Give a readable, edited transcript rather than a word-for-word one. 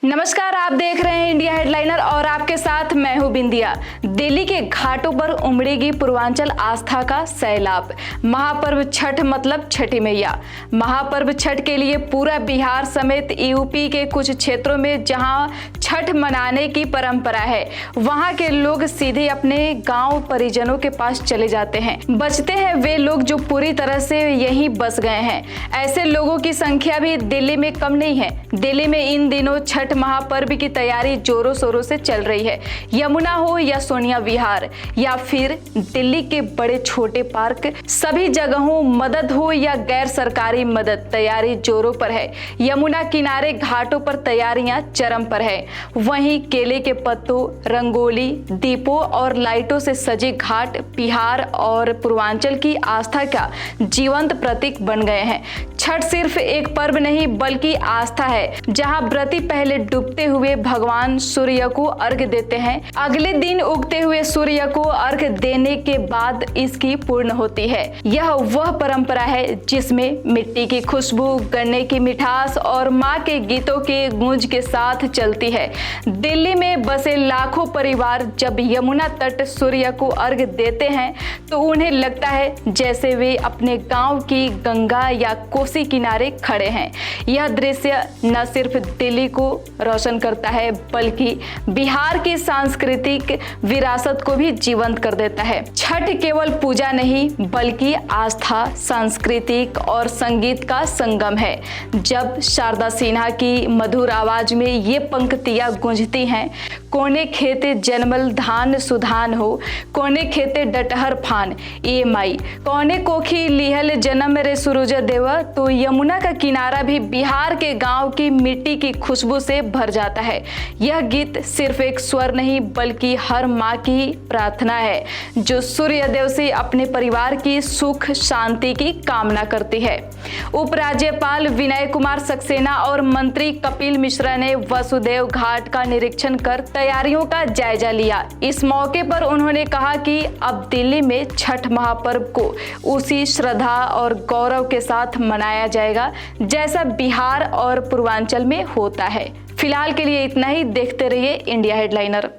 नमस्कार, आप देख रहे हैं इंडिया हेडलाइनर और आपके साथ मैं हूं बिंदिया। दिल्ली के घाटों पर उमड़ेगी पूर्वांचल आस्था का सैलाब। महापर्व छठ मतलब छठी मैया। महापर्व छठ के लिए पूरा बिहार समेत यूपी के कुछ क्षेत्रों में जहां छठ मनाने की परंपरा है, वहां के लोग सीधे अपने गांव परिजनों के पास चले जाते हैं। बचते हैं वे लोग जो पूरी तरह से यहीं बस गए हैं। ऐसे लोगों की संख्या भी दिल्ली में कम नहीं है। दिल्ली में इन दिनों छठ महापर्व की तैयारी जोरों शोरों से चल रही है। यमुना हो या सोनिया विहार या फिर दिल्ली के बड़े छोटे पार्क, सभी जगहों मदद हो या गैर सरकारी मदद, तैयारी जोरों पर है। यमुना किनारे घाटों पर तैयारियां चरम पर है। वहीं केले के पत्तों, रंगोली, दीपों और लाइटों से सजे घाट बिहार और पूर्वांचल की आस्था का जीवंत प्रतीक बन गए हैं। छठ सिर्फ एक पर्व नहीं बल्कि आस्था है, जहां व्रती पहले डूबते हुए भगवान सूर्य को अर्घ्य देते हैं। अगले दिन उगते हुए सूर्य को अर्घ्य देने के बाद इसकी पूर्ण होती है। यह वह परंपरा है जिसमें मिट्टी की खुशबू, गन्ने की मिठास और माँ के गीतों के गूंज के साथ चलती है। दिल्ली में बसे लाखों परिवार जब यमुना तट सूर्य को अर्घ्य देते हैं तो उन्हें लगता है जैसे वे अपने गांव की गंगा या कोसी किनारे खड़े हैं। यह दृश्य न सिर्फ दिल्ली को रोशन करता है बल्कि बिहार की सांस्कृतिक विरासत को भी जीवंत कर देता है। छठ केवल पूजा नहीं बल्कि आस्था, सांस्कृतिक और संगीत का संगम है। जब शारदा सिन्हा की मधुर आवाज में ये पंक्तियां गूंजती हैं, कोने खेते जनमल धान सुधान हो, कोने खेते डटहर फान ए माई, कोने कोखी लिहल जन्म रे सूरज देव, तो यमुना का किनारा भी बिहार के गांव की मिट्टी की खुशबू से भर जाता है। यह गीत सिर्फ एक स्वर नहीं बल्कि हर माँ की प्रार्थना है जो सूर्य देव से अपने परिवार की सुख शांति की कामना करती है। उपराज्यपाल विनय कुमार सक्सेना और मंत्री कपिल मिश्रा ने वसुदेव घाट का निरीक्षण कर तैयारियों का जायजा लिया। इस मौके पर उन्होंने कहा कि अब दिल्ली में छठ महापर्व को उसी श्रद्धा और गौरव के साथ मनाया जाएगा जैसा बिहार और पूर्वांचल में होता है। फिलहाल के लिए इतना ही। देखते रहिए इंडिया हेडलाइनर।